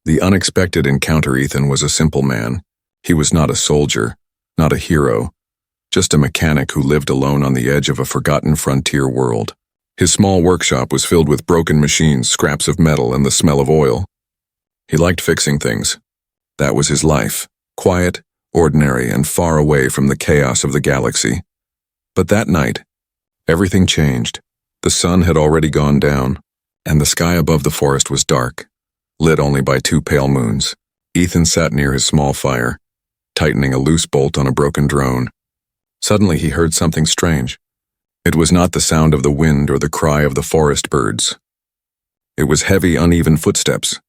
The unexpected encounter Ethan was a simple man. He was not a soldier, not a hero, just a mechanic who lived alone on the edge of a forgotten frontier world. His small workshop was filled with broken machines, scraps of metal, and the smell of oil. He liked fixing things. That was his life, quiet, ordinary, and far away from the chaos of the galaxy. But that night, everything changed. The sun had already gone down, and the sky above the forest was dark, lit only by 2 pale moons. Ethan sat near his small fire, tightening a loose bolt on a broken drone. Suddenly he heard something strange. It was not the sound of the wind or the cry of the forest birds. It was heavy, uneven footsteps,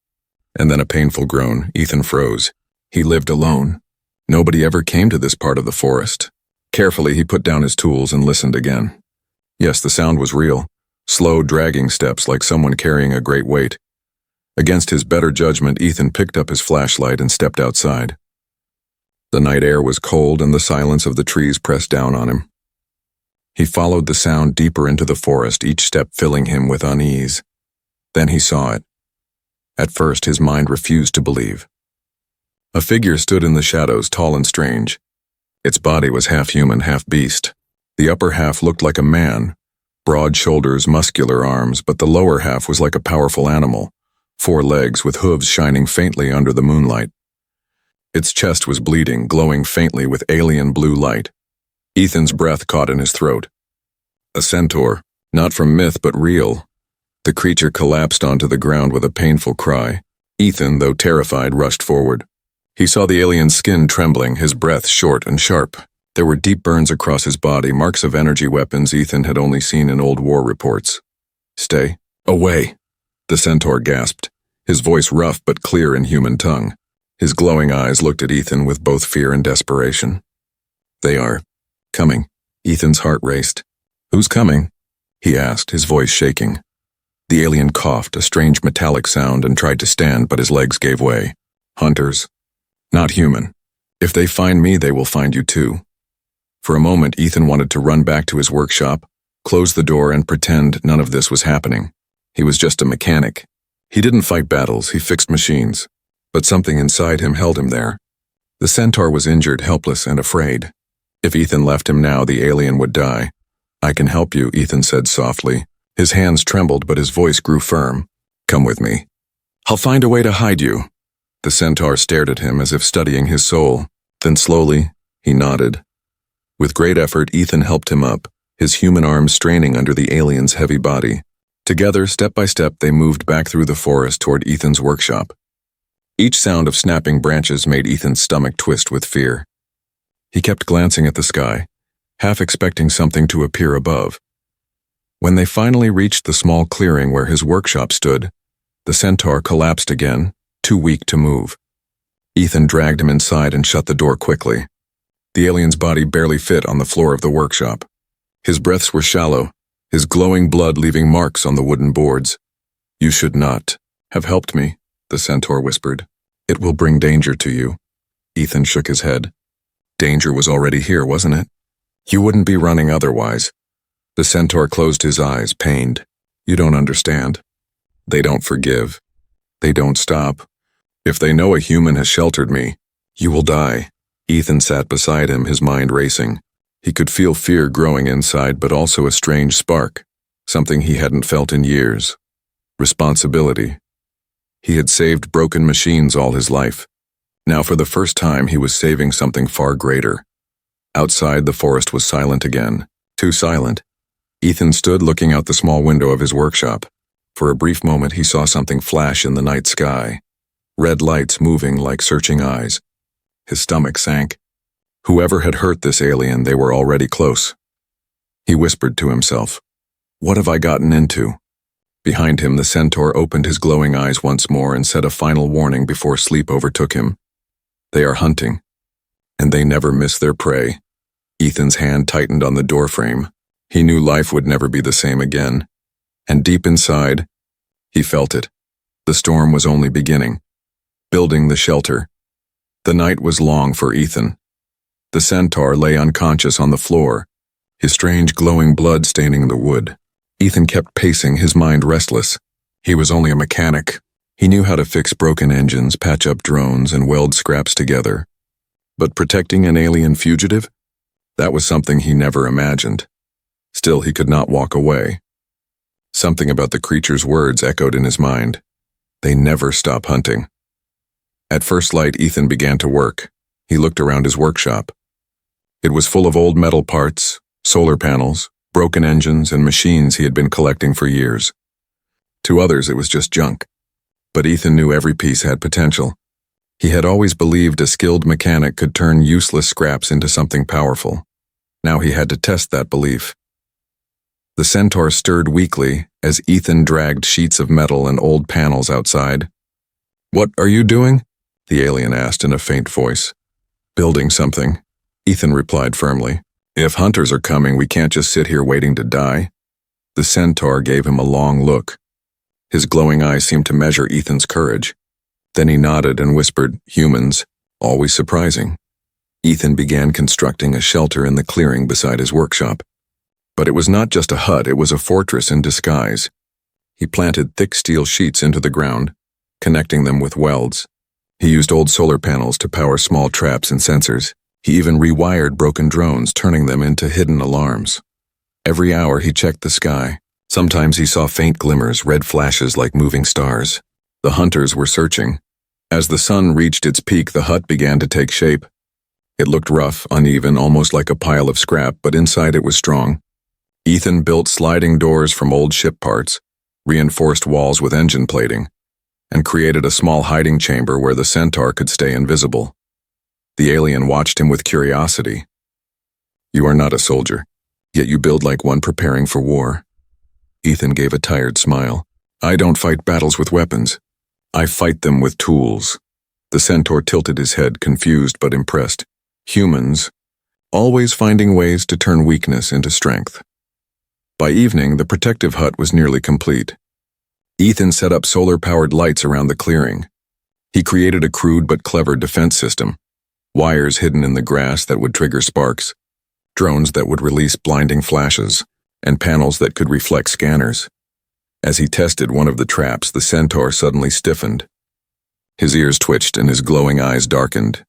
and then a painful groan. Ethan froze. He lived alone. Nobody ever came to this part of the forest. Carefully, he put down his tools and listened again. Yes, the sound was real. Slow, dragging steps like someone carrying a great weight. Against his better judgment, Ethan picked up his flashlight and stepped outside. The night air was cold and the silence of the trees pressed down on him. He followed the sound deeper into the forest, each step filling him with unease. Then he saw it. At first, his mind refused to believe. A figure stood in the shadows, tall and strange. Its body was half human, half beast. The upper half looked like a man, broad shoulders, muscular arms, but the lower half was like a powerful animal, 4 legs with hooves shining faintly under the moonlight. Its chest was bleeding, glowing faintly with alien blue light. Ethan's breath caught in his throat. A centaur, not from myth but real. The creature collapsed onto the ground with a painful cry. Ethan, though terrified, rushed forward. He saw the alien's skin trembling, his breath short and sharp. There were deep burns across his body, marks of energy weapons Ethan had only seen in old war reports. "Stay away," the centaur gasped, his voice rough but clear in human tongue. His glowing eyes looked at Ethan with both fear and desperation. "They are coming." Ethan's heart raced. "Who's coming?" he asked, his voice shaking. The alien coughed, a strange metallic sound, and tried to stand, but his legs gave way. "Hunters. Not human. If they find me, they will find you too." For a moment, Ethan wanted to run back to his workshop, close the door, and pretend none of this was happening. He was just a mechanic. He didn't fight battles, he fixed machines. But something inside him held him there. The centaur was injured, helpless, and afraid. If Ethan left him now, the alien would die. "I can help you," Ethan said softly. His hands trembled, but his voice grew firm. "Come with me. I'll find a way to hide you." The centaur stared at him as if studying his soul. Then slowly, he nodded. With great effort, Ethan helped him up, his human arms straining under the alien's heavy body. Together, step by step, they moved back through the forest toward Ethan's workshop. Each sound of snapping branches made Ethan's stomach twist with fear. He kept glancing at the sky, half expecting something to appear above. When they finally reached the small clearing where his workshop stood, the centaur collapsed again, too weak to move. Ethan dragged him inside and shut the door quickly. The alien's body barely fit on the floor of the workshop. His breaths were shallow, his glowing blood leaving marks on the wooden boards. "You should not have helped me," the centaur whispered. "It will bring danger to you." Ethan shook his head. Danger was already here, wasn't it? You wouldn't be running otherwise. The centaur closed his eyes, pained. "You don't understand. They don't forgive. They don't stop. If they know a human has sheltered me, you will die." Ethan sat beside him, his mind racing. He could feel fear growing inside, but also a strange spark, something he hadn't felt in years. Responsibility. He had saved broken machines all his life. Now for the first time he was saving something far greater. Outside, the forest was silent again, too silent. Ethan stood looking out the small window of his workshop. For a brief moment he saw something flash in the night sky, red lights moving like searching eyes. His stomach sank. Whoever had hurt this alien, they were already close. He whispered to himself, "What have I gotten into?" Behind him, the centaur opened his glowing eyes once more and said a final warning before sleep overtook him. "They are hunting, and they never miss their prey." Ethan's hand tightened on the doorframe. He knew life would never be the same again. And deep inside, he felt it. The storm was only beginning. Building the shelter. The night was long for Ethan. The centaur lay unconscious on the floor, his strange glowing blood staining the wood. Ethan kept pacing, his mind restless. He was only a mechanic, He knew how to fix broken engines, patch up drones, and weld scraps together. But protecting an alien fugitive? That was something he never imagined. Still, he could not walk away. Something about the creature's words echoed in his mind. They never stop hunting. At first light, Ethan began to work. He looked around his workshop. It was full of old metal parts, solar panels, broken engines, and machines he had been collecting for years. To others, it was just junk. But Ethan knew every piece had potential. He had always believed a skilled mechanic could turn useless scraps into something powerful. Now he had to test that belief. The Centaur stirred weakly as Ethan dragged sheets of metal and old panels outside. "What are you doing?" the alien asked in a faint voice. "Building something," Ethan replied firmly. "If hunters are coming, we can't just sit here waiting to die." The Centaur gave him a long look. His glowing eyes seemed to measure Ethan's courage. Then he nodded and whispered, "Humans, always surprising." Ethan began constructing a shelter in the clearing beside his workshop. But it was not just a hut, it was a fortress in disguise. He planted thick steel sheets into the ground, connecting them with welds. He used old solar panels to power small traps and sensors. He even rewired broken drones, turning them into hidden alarms. Every hour he checked the sky. Sometimes he saw faint glimmers, red flashes like moving stars. The hunters were searching. As the sun reached its peak, the hut began to take shape. It looked rough, uneven, almost like a pile of scrap, but inside it was strong. Ethan built sliding doors from old ship parts, reinforced walls with engine plating, and created a small hiding chamber where the Centaur could stay invisible. The alien watched him with curiosity. "You are not a soldier, yet you build like one preparing for war." Ethan gave a tired smile. "I don't fight battles with weapons. I fight them with tools." The Centaur tilted his head, confused but impressed. Humans, always finding ways to turn weakness into strength. By evening, the protective hut was nearly complete. Ethan set up solar-powered lights around the clearing. He created a crude but clever defense system. Wires hidden in the grass that would trigger sparks, drones that would release blinding flashes, and panels that could reflect scanners. As he tested one of the traps, the Centaur suddenly stiffened. His ears twitched and his glowing eyes darkened.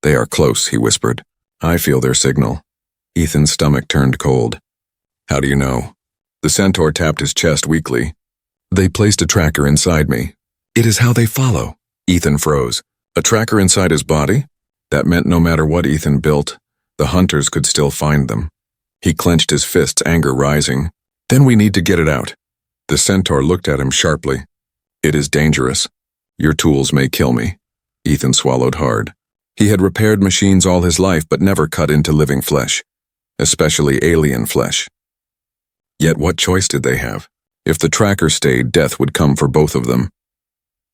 "They are close," he whispered. "I feel their signal." Ethan's stomach turned cold. "How do you know?" The Centaur tapped his chest weakly. "They placed a tracker inside me." "It is how they follow." Ethan froze. A tracker inside his body? That meant no matter what Ethan built, the hunters could still find them. He clenched his fists, anger rising. "Then we need to get it out." The Centaur looked at him sharply. "It is dangerous. Your tools may kill me." Ethan swallowed hard. He had repaired machines all his life but never cut into living flesh, especially alien flesh. Yet what choice did they have? If the tracker stayed, death would come for both of them.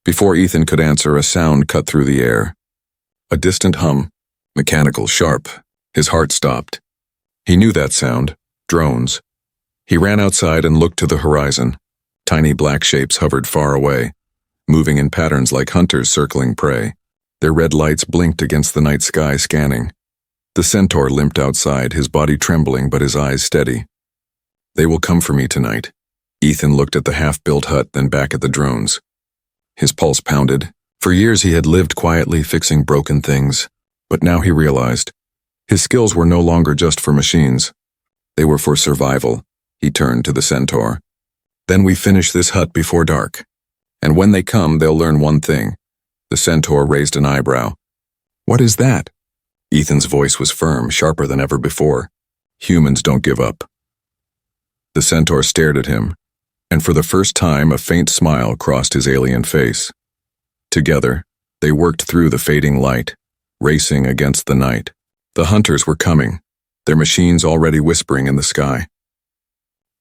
Before Ethan could answer, a sound cut through the air. A distant hum, mechanical, sharp. His heart stopped. He knew that sound. Drones. He ran outside and looked to the horizon. Tiny black shapes hovered far away, moving in patterns like hunters circling prey. Their red lights blinked against the night sky, scanning. The Centaur limped outside, his body trembling but his eyes steady. "They will come for me tonight." Ethan looked at the half-built hut, then back at the drones. His pulse pounded. For years he had lived quietly, fixing broken things. But now he realized his skills were no longer just for machines. They were for survival. He turned to the Centaur. "Then we finish this hut before dark. And when they come, they'll learn one thing." The Centaur raised an eyebrow. "What is that?" Ethan's voice was firm, sharper than ever before. "Humans don't give up." The Centaur stared at him, and for the first time a faint smile crossed his alien face. Together, they worked through the fading light, racing against the night. The hunters were coming, their machines already whispering in the sky.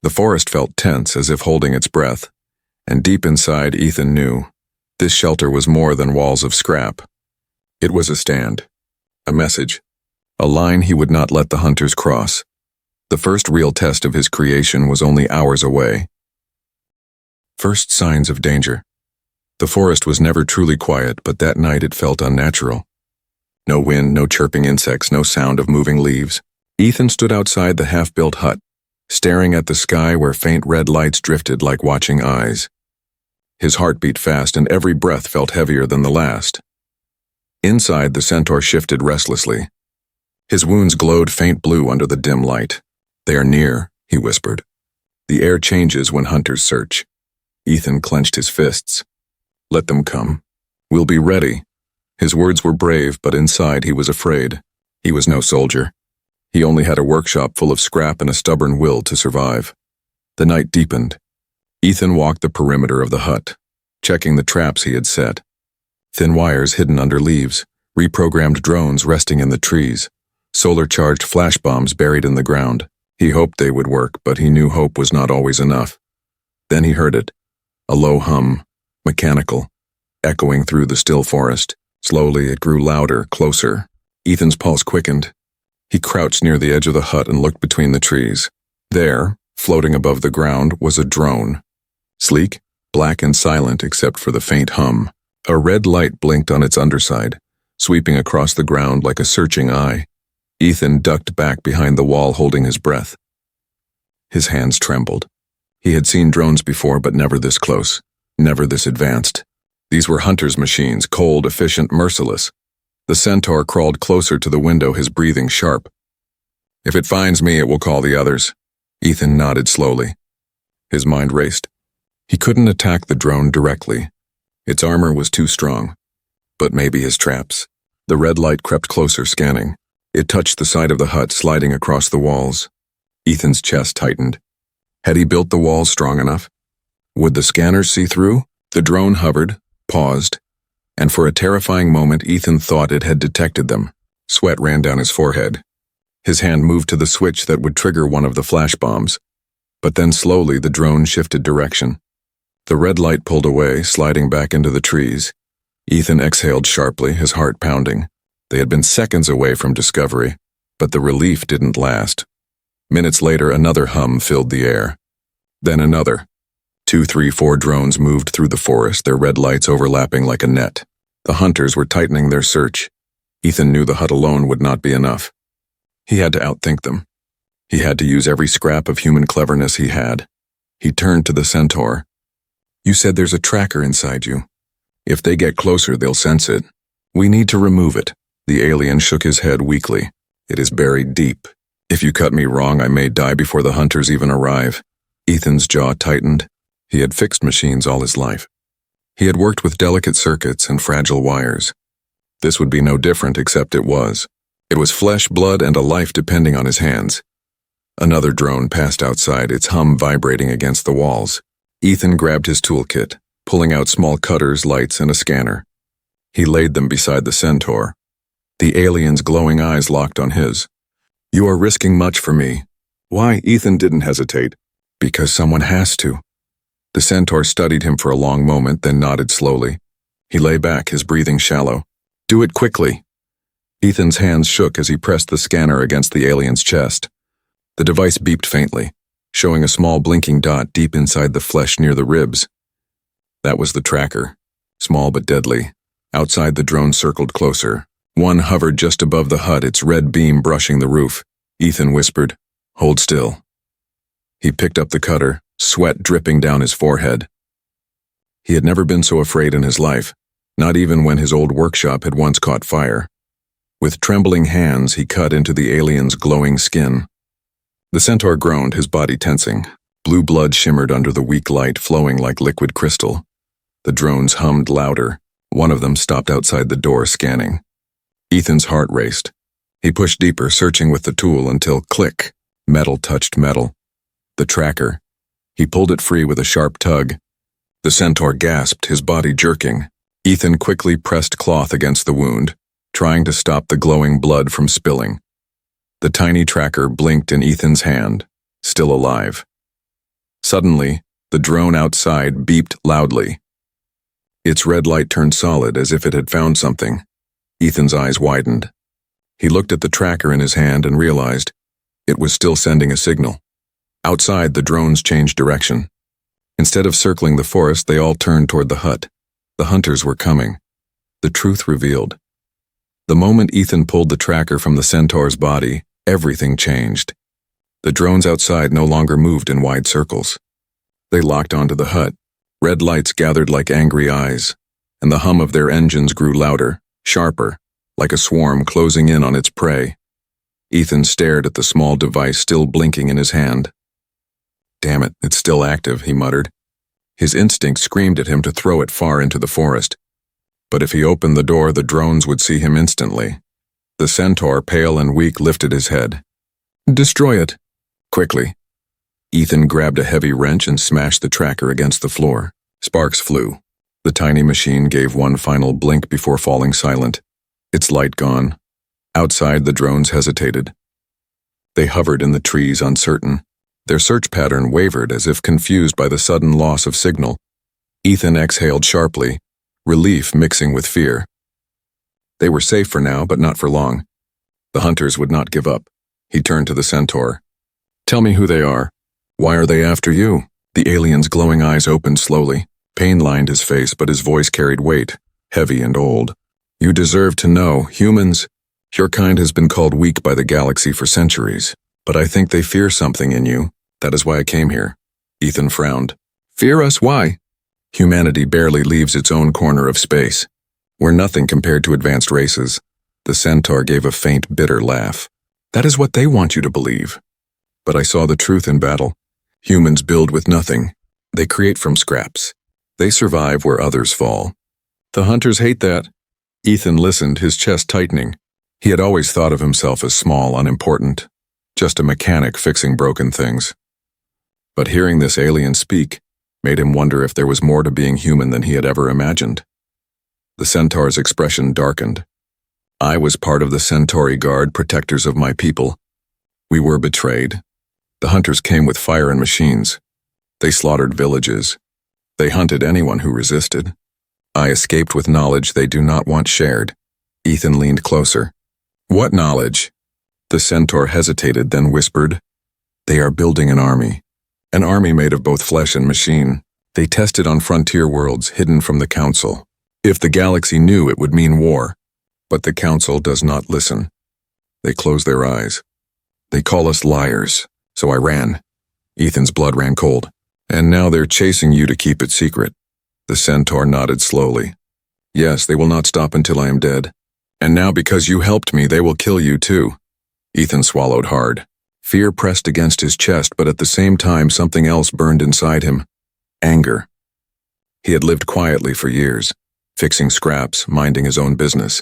The forest felt tense, as if holding its breath, and deep inside Ethan knew this shelter was more than walls of scrap. It was a stand, a message, a line he would not let the hunters cross. The first real test of his creation was only hours away. First signs of danger. The forest was never truly quiet, but that night it felt unnatural. No wind, no chirping insects, no sound of moving leaves. Ethan stood outside the half-built hut, staring at the sky where faint red lights drifted like watching eyes. His heart beat fast and every breath felt heavier than the last. Inside, the Centaur shifted restlessly. His wounds glowed faint blue under the dim light. "They are near," he whispered. "The air changes when hunters search." Ethan clenched his fists. "Let them come. We'll be ready." His words were brave, but inside he was afraid. He was no soldier. He only had a workshop full of scrap and a stubborn will to survive. The night deepened. Ethan walked the perimeter of the hut, checking the traps he had set. Thin wires hidden under leaves, reprogrammed drones resting in the trees, solar-charged flash bombs buried in the ground. He hoped they would work, but he knew hope was not always enough. Then he heard it. A low hum, mechanical, echoing through the still forest. Slowly it grew louder, closer. Ethan's pulse quickened. He crouched near the edge of the hut and looked between the trees. There, floating above the ground, was a drone. Sleek, black and silent except for the faint hum. A red light blinked on its underside, sweeping across the ground like a searching eye. Ethan ducked back behind the wall, holding his breath. His hands trembled. He had seen drones before, but never this close, never this advanced. These were hunters' machines, cold, efficient, merciless. The Centaur crawled closer to the window, his breathing sharp. "If it finds me, it will call the others." Ethan nodded slowly. His mind raced. He couldn't attack the drone directly. Its armor was too strong. But maybe his traps. The red light crept closer, scanning. It touched the side of the hut, sliding across the walls. Ethan's chest tightened. Had he built the walls strong enough? Would the scanners see through? The drone hovered, paused, and for a terrifying moment Ethan thought it had detected them. Sweat ran down his forehead. His hand moved to the switch that would trigger one of the flash bombs. But then slowly the drone shifted direction. The red light pulled away, sliding back into the trees. Ethan exhaled sharply, his heart pounding. They had been seconds away from discovery, but the relief didn't last. Minutes later, another hum filled the air. Then another. 2, 3, 4 drones moved through the forest, their red lights overlapping like a net. The hunters were tightening their search. Ethan knew the hut alone would not be enough. He had to outthink them. He had to use every scrap of human cleverness he had. He turned to the Centaur. "You said there's a tracker inside you. If they get closer, they'll sense it. We need to remove it." The alien shook his head weakly. "It is buried deep. If you cut me wrong, I may die before the hunters even arrive." Ethan's jaw tightened. He had fixed machines all his life. He had worked with delicate circuits and fragile wires. This would be no different, except it was. It was flesh, blood, and a life depending on his hands. Another drone passed outside, its hum vibrating against the walls. Ethan grabbed his toolkit, pulling out small cutters, lights, and a scanner. He laid them beside the Centaur. The alien's glowing eyes locked on his. "You are risking much for me." "Why?" Ethan didn't hesitate. "Because someone has to." The Centaur studied him for a long moment, then nodded slowly. He lay back, his breathing shallow. "Do it quickly." Ethan's hands shook as he pressed the scanner against the alien's chest. The device beeped faintly, showing a small blinking dot deep inside the flesh near the ribs. That was the tracker, small but deadly. Outside, the drone circled closer. One hovered just above the hut, its red beam brushing the roof. Ethan whispered, "Hold still." He picked up the cutter, sweat dripping down his forehead. He had never been so afraid in his life, not even when his old workshop had once caught fire. With trembling hands, he cut into the alien's glowing skin. The Centaur groaned, his body tensing. Blue blood shimmered under the weak light, flowing like liquid crystal. The drones hummed louder. One of them stopped outside the door, scanning. Ethan's heart raced. He pushed deeper, searching with the tool until, click, metal touched metal. The tracker. He pulled it free with a sharp tug. The Centaur gasped, his body jerking. Ethan quickly pressed cloth against the wound, trying to stop the glowing blood from spilling. The tiny tracker blinked in Ethan's hand, still alive. Suddenly, the drone outside beeped loudly. Its red light turned solid as if it had found something. Ethan's eyes widened. He looked at the tracker in his hand and realized it was still sending a signal. Outside, the drones changed direction. Instead of circling the forest, they all turned toward the hut. The hunters were coming. The truth revealed. The moment Ethan pulled the tracker from the Centaur's body, everything changed. The drones outside no longer moved in wide circles. They locked onto the hut, Red lights gathered like angry eyes, and the hum of their engines grew louder, sharper, like a swarm closing in on its prey. Ethan stared at the small device still blinking in his hand. "Damn it, it's still active," he muttered. His instinct screamed at him to throw it far into the forest. But if he opened the door, the drones would see him instantly. The Centaur, pale and weak, lifted his head. "Destroy it." Quickly. Ethan grabbed a heavy wrench and smashed the tracker against the floor. Sparks flew. The tiny machine gave one final blink before falling silent, its light gone. Outside, the drones hesitated. They hovered in the trees, uncertain. Their search pattern wavered as if confused by the sudden loss of signal. Ethan exhaled sharply, relief mixing with fear. They were safe for now, but not for long. The hunters would not give up. He turned to the Centaur. "Tell me who they are. Why are they after you?" The alien's glowing eyes opened slowly. Pain lined his face, but his voice carried weight, heavy and old. "You deserve to know. Humans, your kind has been called weak by the galaxy for centuries, but I think they fear something in you. That is why I came here." Ethan frowned. "Fear us? Why?" "Humanity barely leaves its own corner of space. We're nothing compared to advanced races." The Centaur gave a faint, bitter laugh. "That is what they want you to believe. But I saw the truth in battle. Humans build with nothing. They create from scraps. They survive where others fall. The hunters hate that." Ethan listened, his chest tightening. He had always thought of himself as small, unimportant, just a mechanic fixing broken things. But hearing this alien speak made him wonder if there was more to being human than he had ever imagined. The Centaur's expression darkened. "I was part of the Centauri Guard, protectors of my people. We were betrayed. The hunters came with fire and machines. They slaughtered villages. They hunted anyone who resisted. I escaped with knowledge they do not want shared." Ethan leaned closer. "What knowledge?" The Centaur hesitated, then whispered, "They are building an army. An army made of both flesh and machine. They test it on frontier worlds hidden from the Council. If the galaxy knew, it would mean war. But the Council does not listen. They close their eyes. They call us liars, so I ran." Ethan's blood ran cold. "And now they're chasing you to keep it secret." The Centaur nodded slowly. "Yes, they will not stop until I am dead. And now because you helped me, they will kill you too." Ethan swallowed hard. Fear pressed against his chest, but at the same time something else burned inside him. Anger. He had lived quietly for years, fixing scraps, minding his own business.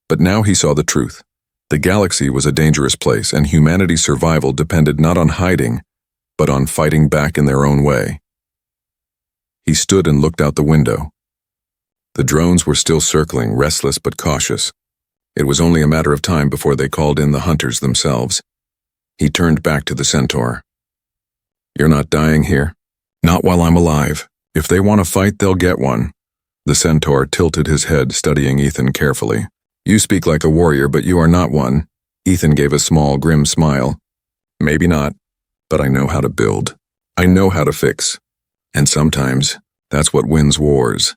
But now he saw the truth. The galaxy was a dangerous place, and humanity's survival depended not on hiding, but on fighting back in their own way. He stood and looked out the window. The drones were still circling, restless but cautious. It was only a matter of time before they called in the hunters themselves. He turned back to the Centaur. "You're not dying here. Not while I'm alive. If they want to fight, they'll get one." The Centaur tilted his head, studying Ethan carefully. "You speak like a warrior, but you are not one." Ethan gave a small, grim smile. "Maybe not, but I know how to build. I know how to fix. And sometimes, that's what wins wars."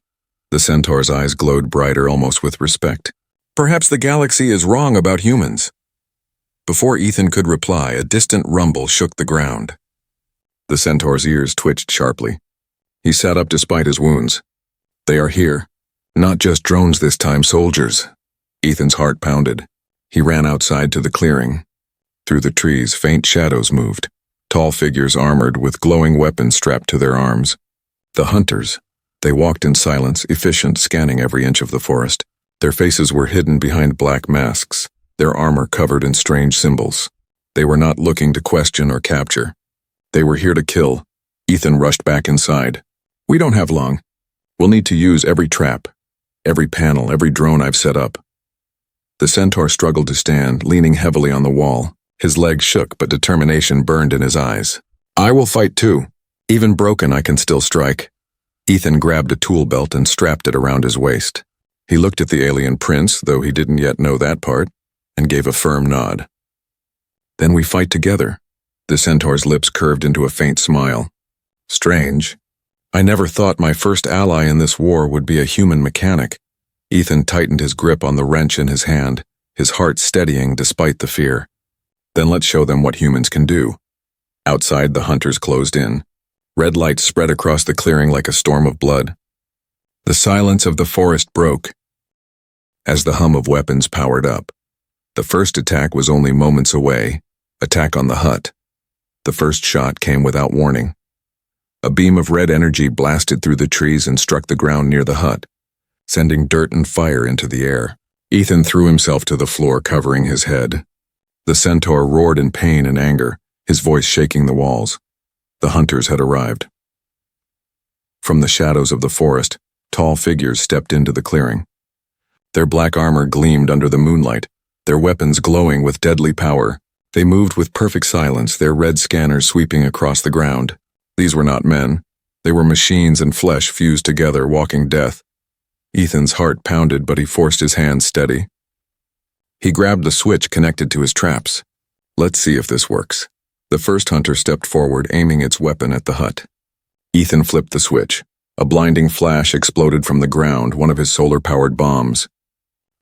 The Centaur's eyes glowed brighter, almost with respect. "Perhaps the galaxy is wrong about humans." Before Ethan could reply, a distant rumble shook the ground. The Centaur's ears twitched sharply. He sat up despite his wounds. "They are here. Not just drones this time, soldiers." Ethan's heart pounded. He ran outside to the clearing. Through the trees, faint shadows moved. Tall figures armored with glowing weapons strapped to their arms. The hunters. They walked in silence, efficient, scanning every inch of the forest. Their faces were hidden behind black masks, their armor covered in strange symbols. They were not looking to question or capture. They were here to kill. Ethan rushed back inside. "We don't have long. We'll need to use every trap, every panel, every drone I've set up." The Centaur struggled to stand, leaning heavily on the wall. His legs shook, but determination burned in his eyes. "I will fight too. Even broken, I can still strike." Ethan grabbed a tool belt and strapped it around his waist. He looked at the alien prince, though he didn't yet know that part, and gave a firm nod. "Then we fight together." The Centaur's lips curved into a faint smile. "Strange. I never thought my first ally in this war would be a human mechanic." Ethan tightened his grip on the wrench in his hand, his heart steadying despite the fear. "Then let's show them what humans can do." Outside, the hunters closed in. Red light spread across the clearing like a storm of blood. The silence of the forest broke as the hum of weapons powered up. The first attack was only moments away. Attack on the hut. The first shot came without warning. A beam of red energy blasted through the trees and struck the ground near the hut, sending dirt and fire into the air. Ethan threw himself to the floor, covering his head. The Centaur roared in pain and anger, his voice shaking the walls. The hunters had arrived. From the shadows of the forest, tall figures stepped into the clearing. Their black armor gleamed under the moonlight, their weapons glowing with deadly power. They moved with perfect silence, their red scanners sweeping across the ground. These were not men. They were machines and flesh fused together, walking death. Ethan's heart pounded, but he forced his hands steady. He grabbed the switch connected to his traps. Let's see if this works. The first hunter stepped forward, aiming its weapon at the hut. Ethan flipped the switch. A blinding flash exploded from the ground, one of his solar-powered bombs.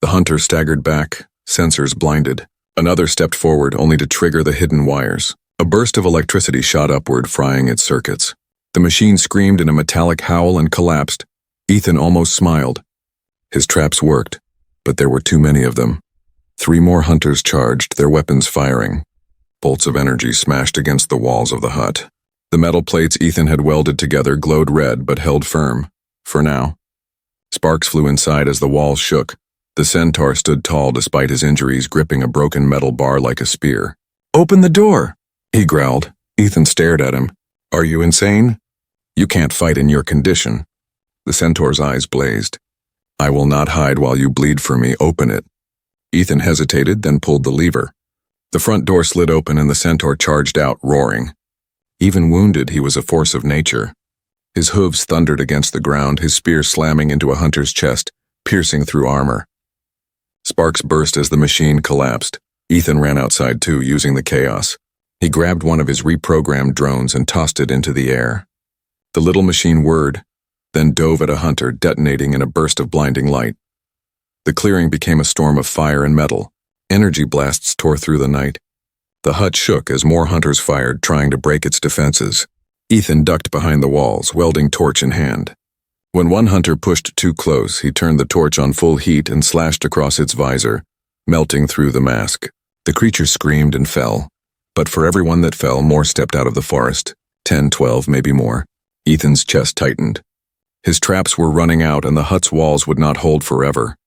The hunter staggered back, sensors blinded. Another stepped forward, only to trigger the hidden wires. A burst of electricity shot upward, frying its circuits. The machine screamed in a metallic howl and collapsed. Ethan almost smiled. His traps worked, but there were too many of them. 3 more hunters charged, their weapons firing. Bolts of energy smashed against the walls of the hut. The metal plates Ethan had welded together glowed red but held firm, for now. Sparks flew inside as the walls shook. The Centaur stood tall despite his injuries, gripping a broken metal bar like a spear. "Open the door!" he growled. Ethan stared at him. "Are you insane? You can't fight in your condition." The Centaur's eyes blazed. "I will not hide while you bleed for me. Open it." Ethan hesitated, then pulled the lever. The front door slid open and the Centaur charged out, roaring. Even wounded, he was a force of nature. His hooves thundered against the ground, his spear slamming into a hunter's chest, piercing through armor. Sparks burst as the machine collapsed. Ethan ran outside too, using the chaos. He grabbed one of his reprogrammed drones and tossed it into the air. The little machine whirred, then dove at a hunter, detonating in a burst of blinding light. The clearing became a storm of fire and metal. Energy blasts tore through the night. The hut shook as more hunters fired, trying to break its defenses. Ethan ducked behind the walls, welding torch in hand. When one hunter pushed too close, he turned the torch on full heat and slashed across its visor, melting through the mask. The creature screamed and fell. But for every one that fell, more stepped out of the forest. 10, 12, maybe more. Ethan's chest tightened. His traps were running out and the hut's walls would not hold forever.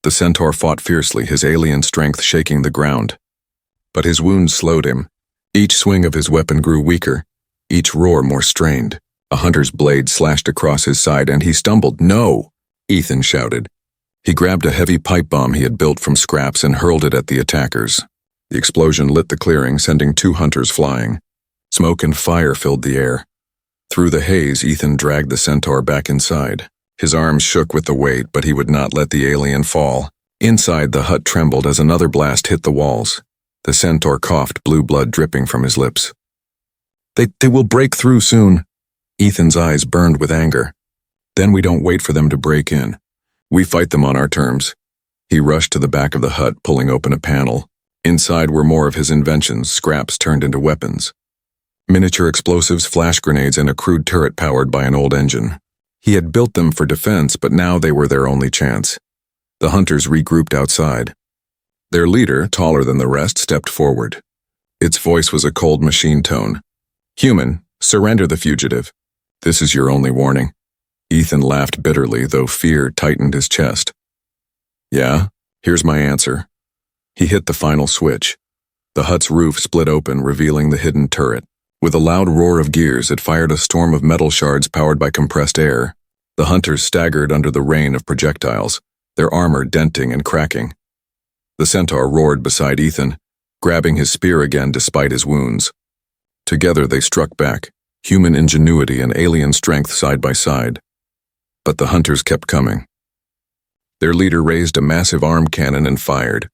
The Centaur fought fiercely, his alien strength shaking the ground. But his wounds slowed him. Each swing of his weapon grew weaker, each roar more strained. A hunter's blade slashed across his side and he stumbled. "No!" Ethan shouted. He grabbed a heavy pipe bomb he had built from scraps and hurled it at the attackers. The explosion lit the clearing, sending 2 hunters flying. Smoke and fire filled the air. Through the haze, Ethan dragged the Centaur back inside. His arms shook with the weight, but he would not let the alien fall. Inside, the hut trembled as another blast hit the walls. The Centaur coughed, blue blood dripping from his lips. They will break through soon." Ethan's eyes burned with anger. "Then we don't wait for them to break in. We fight them on our terms." He rushed to the back of the hut, pulling open a panel. Inside were more of his inventions, scraps turned into weapons. Miniature explosives, flash grenades, and a crude turret powered by an old engine. He had built them for defense, but now they were their only chance. The hunters regrouped outside. Their leader, taller than the rest, stepped forward. Its voice was a cold machine tone. "Human, surrender the fugitive. This is your only warning." Ethan laughed bitterly, though fear tightened his chest. "Yeah, here's my answer." He hit the final switch. The hut's roof split open, revealing the hidden turret. With a loud roar of gears, it fired a storm of metal shards powered by compressed air. The hunters staggered under the rain of projectiles, their armor denting and cracking. The Centaur roared beside Ethan, grabbing his spear again despite his wounds. Together they struck back, human ingenuity and alien strength side by side. But the hunters kept coming. Their leader raised a massive arm cannon and fired.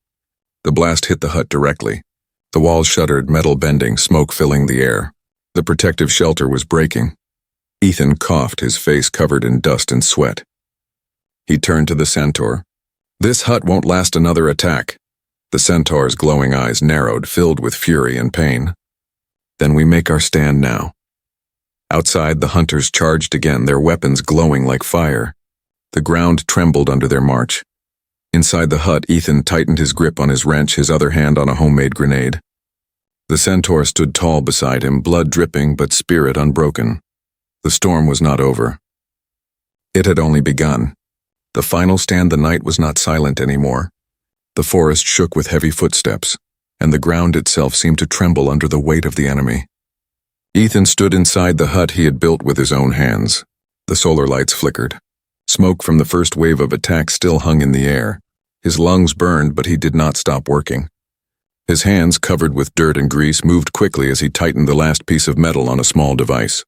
The blast hit the hut directly. The walls shuddered, metal bending, smoke filling the air. The protective shelter was breaking. Ethan coughed, his face covered in dust and sweat. He turned to the Centaur. "This hut won't last another attack." The Centaur's glowing eyes narrowed, filled with fury and pain. "Then we make our stand now." Outside, the hunters charged again, their weapons glowing like fire. The ground trembled under their march. Inside the hut, Ethan tightened his grip on his wrench, his other hand on a homemade grenade. The Centaur stood tall beside him, blood dripping but spirit unbroken. The storm was not over. It had only begun. The final stand. The night was not silent anymore. The forest shook with heavy footsteps, and the ground itself seemed to tremble under the weight of the enemy. Ethan stood inside the hut he had built with his own hands. The solar lights flickered. Smoke from the first wave of attack still hung in the air. His lungs burned, but he did not stop working. His hands, covered with dirt and grease, moved quickly as he tightened the last piece of metal on a small device.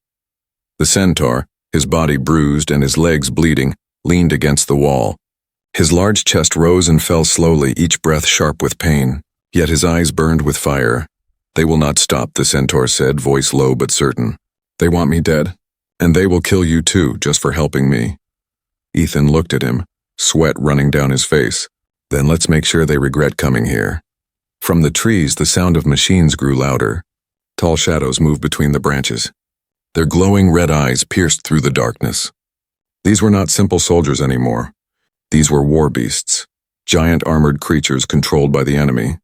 The Centaur, his body bruised and his legs bleeding, leaned against the wall. His large chest rose and fell slowly, each breath sharp with pain, yet his eyes burned with fire. "They will not stop," the Centaur said, voice low but certain. "They want me dead, and they will kill you too, just for helping me." Ethan looked at him, sweat running down his face. "Then let's make sure they regret coming here." From the trees, the sound of machines grew louder. Tall shadows moved between the branches. Their glowing red eyes pierced through the darkness. These were not simple soldiers anymore. These were war beasts, giant armored creatures controlled by the enemy.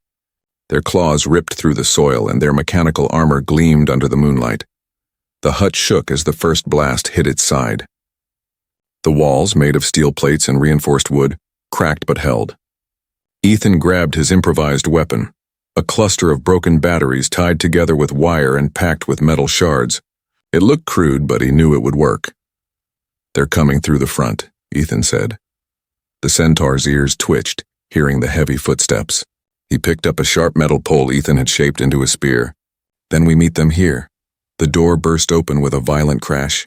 Their claws ripped through the soil, and their mechanical armor gleamed under the moonlight. The hut shook as the first blast hit its side. The walls, made of steel plates and reinforced wood, cracked but held. Ethan grabbed his improvised weapon, a cluster of broken batteries tied together with wire and packed with metal shards. It looked crude, but he knew it would work. "They're coming through the front," Ethan said. The Centaur's ears twitched, hearing the heavy footsteps. He picked up a sharp metal pole Ethan had shaped into a spear. "Then we meet them here." The door burst open with a violent crash.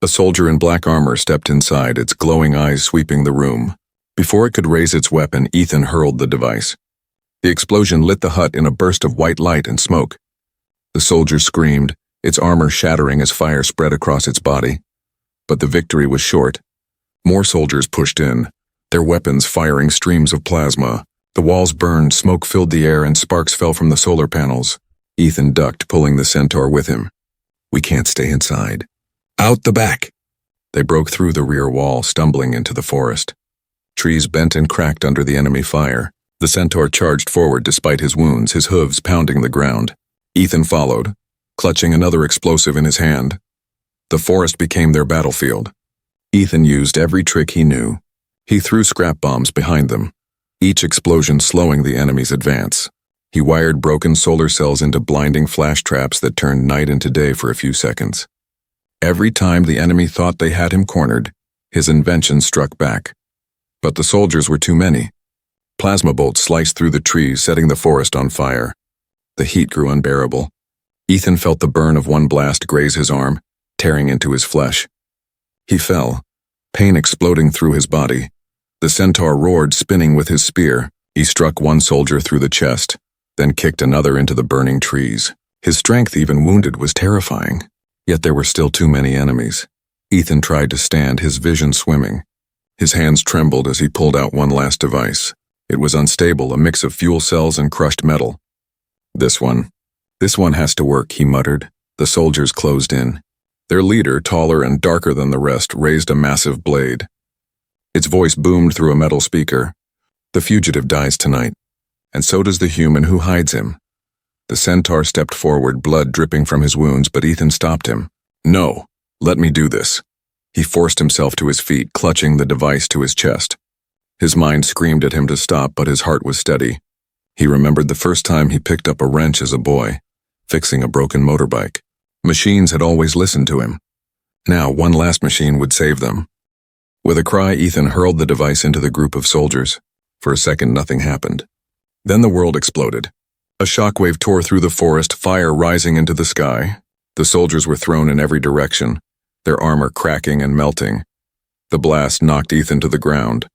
A soldier in black armor stepped inside, its glowing eyes sweeping the room. Before it could raise its weapon, Ethan hurled the device. The explosion lit the hut in a burst of white light and smoke. The soldier screamed, its armor shattering as fire spread across its body. But the victory was short. More soldiers pushed in, their weapons firing streams of plasma. The walls burned, smoke filled the air, and sparks fell from the solar panels. Ethan ducked, pulling the Centaur with him. "We can't stay inside." "Out the back!" They broke through the rear wall, stumbling into the forest. Trees bent and cracked under the enemy fire. The Centaur charged forward despite his wounds, his hooves pounding the ground. Ethan followed, clutching another explosive in his hand. The forest became their battlefield. Ethan used every trick he knew. He threw scrap bombs behind them, each explosion slowing the enemy's advance. He wired broken solar cells into blinding flash traps that turned night into day for a few seconds. Every time the enemy thought they had him cornered, his invention struck back. But the soldiers were too many. Plasma bolts sliced through the trees, setting the forest on fire. The heat grew unbearable. Ethan felt the burn of one blast graze his arm, tearing into his flesh. He fell, pain exploding through his body. The Centaur roared, spinning with his spear. He struck one soldier through the chest, then kicked another into the burning trees. His strength, even wounded, was terrifying. Yet there were still too many enemies. Ethan tried to stand, his vision swimming. His hands trembled as he pulled out one last device. It was unstable, a mix of fuel cells and crushed metal. This one has to work," he muttered. The soldiers closed in. Their leader, taller and darker than the rest, raised a massive blade. Its voice boomed through a metal speaker. "The fugitive dies tonight, and so does the human who hides him." The Centaur stepped forward, blood dripping from his wounds, but Ethan stopped him. "No, let me do this." He forced himself to his feet, clutching the device to his chest. His mind screamed at him to stop, but his heart was steady. He remembered the first time he picked up a wrench as a boy, fixing a broken motorbike. Machines had always listened to him. Now, one last machine would save them. With a cry, Ethan hurled the device into the group of soldiers. For a second, nothing happened. Then the world exploded. A shockwave tore through the forest, fire rising into the sky. The soldiers were thrown in every direction, their armor cracking and melting. The blast knocked Ethan to the ground.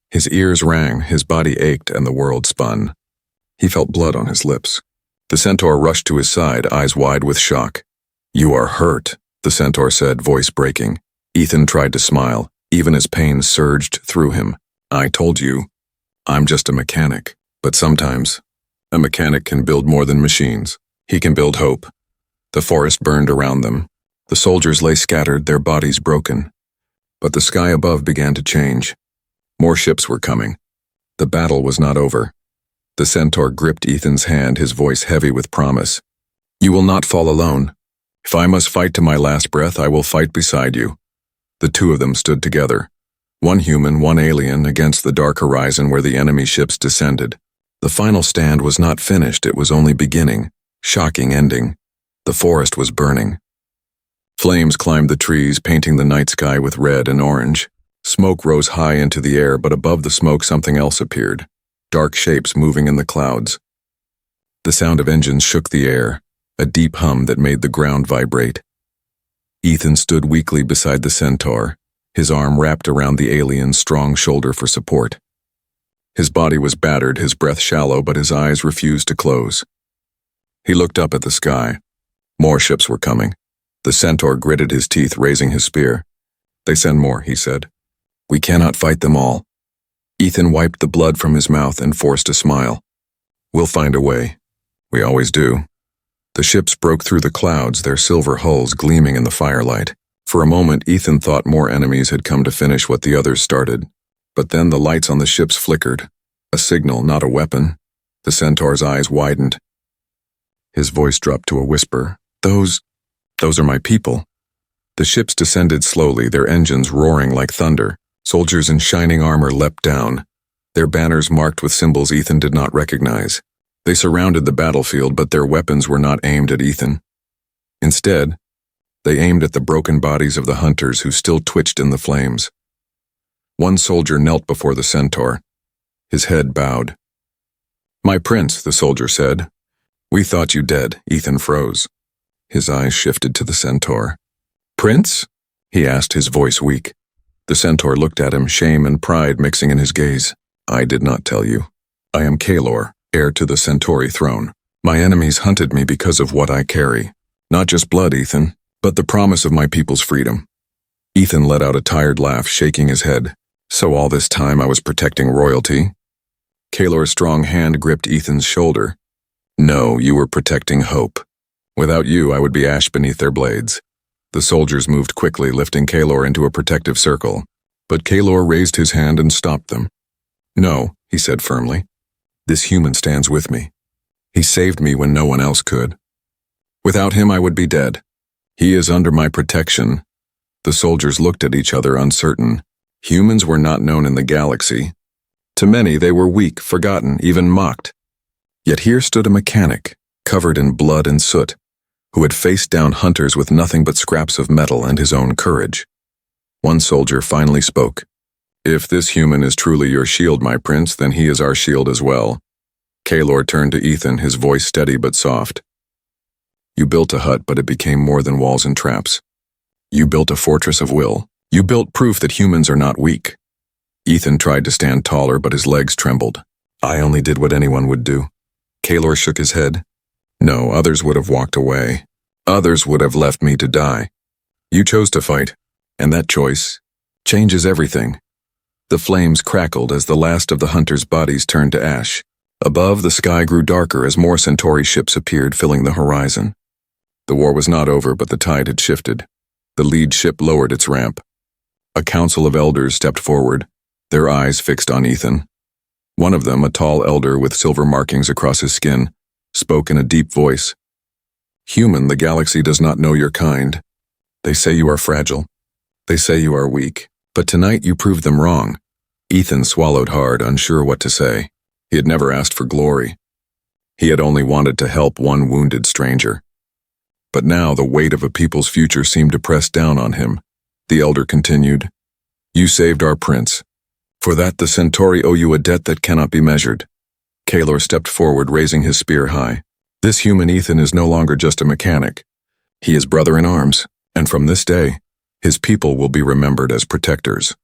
His ears rang, his body ached, and the world spun. He felt blood on his lips. The Centaur rushed to his side, eyes wide with shock. "You are hurt," the Centaur said, voice breaking. Ethan tried to smile, even as pain surged through him. "I told you, I'm just a mechanic. But sometimes, a mechanic can build more than machines. He can build hope." The forest burned around them. The soldiers lay scattered, their bodies broken. But the sky above began to change. More ships were coming. The battle was not over. The Centaur gripped Ethan's hand, his voice heavy with promise. You will not fall alone. If I must fight to my last breath, I will fight beside you. The two of them stood together. One human, one alien, against the dark horizon where the enemy ships descended. The final stand was not finished, it was only beginning. Shocking ending. The forest was burning. Flames climbed the trees, painting the night sky with red and orange. Smoke rose high into the air, but above the smoke something else appeared. Dark shapes moving in the clouds. The sound of engines shook the air, a deep hum that made the ground vibrate. Ethan stood weakly beside the Centaur, his arm wrapped around the alien's strong shoulder for support. His body was battered, his breath shallow, but his eyes refused to close. He looked up at the sky. More ships were coming. The Centaur gritted his teeth, raising his spear. They send more, he said. We cannot fight them all. Ethan wiped the blood from his mouth and forced a smile. We'll find a way. We always do. The ships broke through the clouds, their silver hulls gleaming in the firelight. For a moment, Ethan thought more enemies had come to finish what the others started. But then the lights on the ships flickered. A signal, not a weapon. The Centaur's eyes widened. His voice dropped to a whisper. Those are my people. The ships descended slowly, their engines roaring like thunder. Soldiers in shining armor leapt down, their banners marked with symbols Ethan did not recognize. They surrounded the battlefield, but their weapons were not aimed at Ethan. Instead, they aimed at the broken bodies of the hunters who still twitched in the flames. One soldier knelt before the Centaur. His head bowed. My prince, the soldier said. We thought you dead. Ethan froze. His eyes shifted to the Centaur. Prince? He asked, his voice weak. The Centaur looked at him, shame and pride mixing in his gaze. I did not tell you. I am Calor, heir to the Centauri throne. My enemies hunted me because of what I carry. Not just blood, Ethan, but the promise of my people's freedom. Ethan let out a tired laugh, shaking his head. So all this time I was protecting royalty? Calor's strong hand gripped Ethan's shoulder. No, you were protecting hope. Without you, I would be ash beneath their blades. The soldiers moved quickly, lifting Calor into a protective circle. But Calor raised his hand and stopped them. No, he said firmly. This human stands with me. He saved me when no one else could. Without him, I would be dead. He is under my protection. The soldiers looked at each other, uncertain. Humans were not known in the galaxy. To many, they were weak, forgotten, even mocked. Yet here stood a mechanic, covered in blood and soot, who had faced down hunters with nothing but scraps of metal and his own courage. One soldier finally spoke. If this human is truly your shield, my prince, then he is our shield as well. Calor turned to Ethan, his voice steady but soft. You built a hut, but it became more than walls and traps. You built a fortress of will. You built proof that humans are not weak. Ethan tried to stand taller, but his legs trembled. I only did what anyone would do. Calor shook his head. No, others would have walked away. Others would have left me to die. You chose to fight, and that choice changes everything. The flames crackled as the last of the hunters' bodies turned to ash. Above, the sky grew darker as more Centauri ships appeared, filling the horizon. The war was not over, but the tide had shifted. The lead ship lowered its ramp. A council of elders stepped forward, their eyes fixed on Ethan. One of them, a tall elder with silver markings across his skin, spoke in a deep voice. Human, the galaxy does not know your kind. They say you are fragile. They say you are weak. But tonight you proved them wrong. Ethan swallowed hard, unsure what to say. He had never asked for glory. He had only wanted to help one wounded stranger. But now the weight of a people's future seemed to press down on him. The elder continued. You saved our prince. For that the Centauri owe you a debt that cannot be measured. Calor stepped forward, raising his spear high. This human Ethan is no longer just a mechanic. He is brother in arms, and from this day, his people will be remembered as protectors.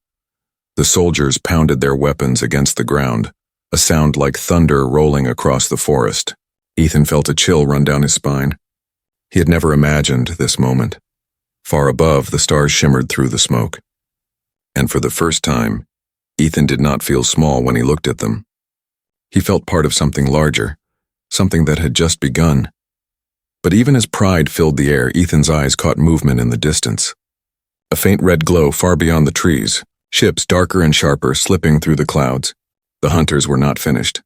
The soldiers pounded their weapons against the ground, a sound like thunder rolling across the forest. Ethan felt a chill run down his spine. He had never imagined this moment. Far above, the stars shimmered through the smoke. And for the first time, Ethan did not feel small when he looked at them. He felt part of something larger, something that had just begun. But even as pride filled the air, Ethan's eyes caught movement in the distance. A faint red glow far beyond the trees, ships darker and sharper slipping through the clouds. The hunters were not finished.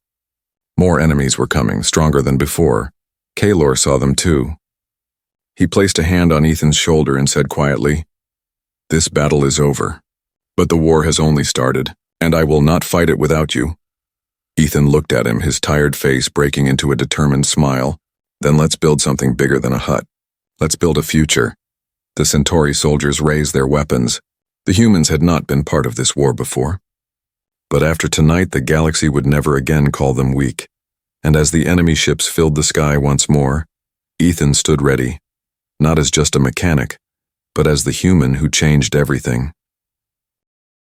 More enemies were coming, stronger than before. Kaylor saw them too. He placed a hand on Ethan's shoulder and said quietly, "This battle is over. But the war has only started, and I will not fight it without you." Ethan looked at him, his tired face breaking into a determined smile. "Then let's build something bigger than a hut. Let's build a future." The Centauri soldiers raised their weapons. The humans had not been part of this war before. But after tonight, the galaxy would never again call them weak. And as the enemy ships filled the sky once more, Ethan stood ready, not as just a mechanic, but as the human who changed everything.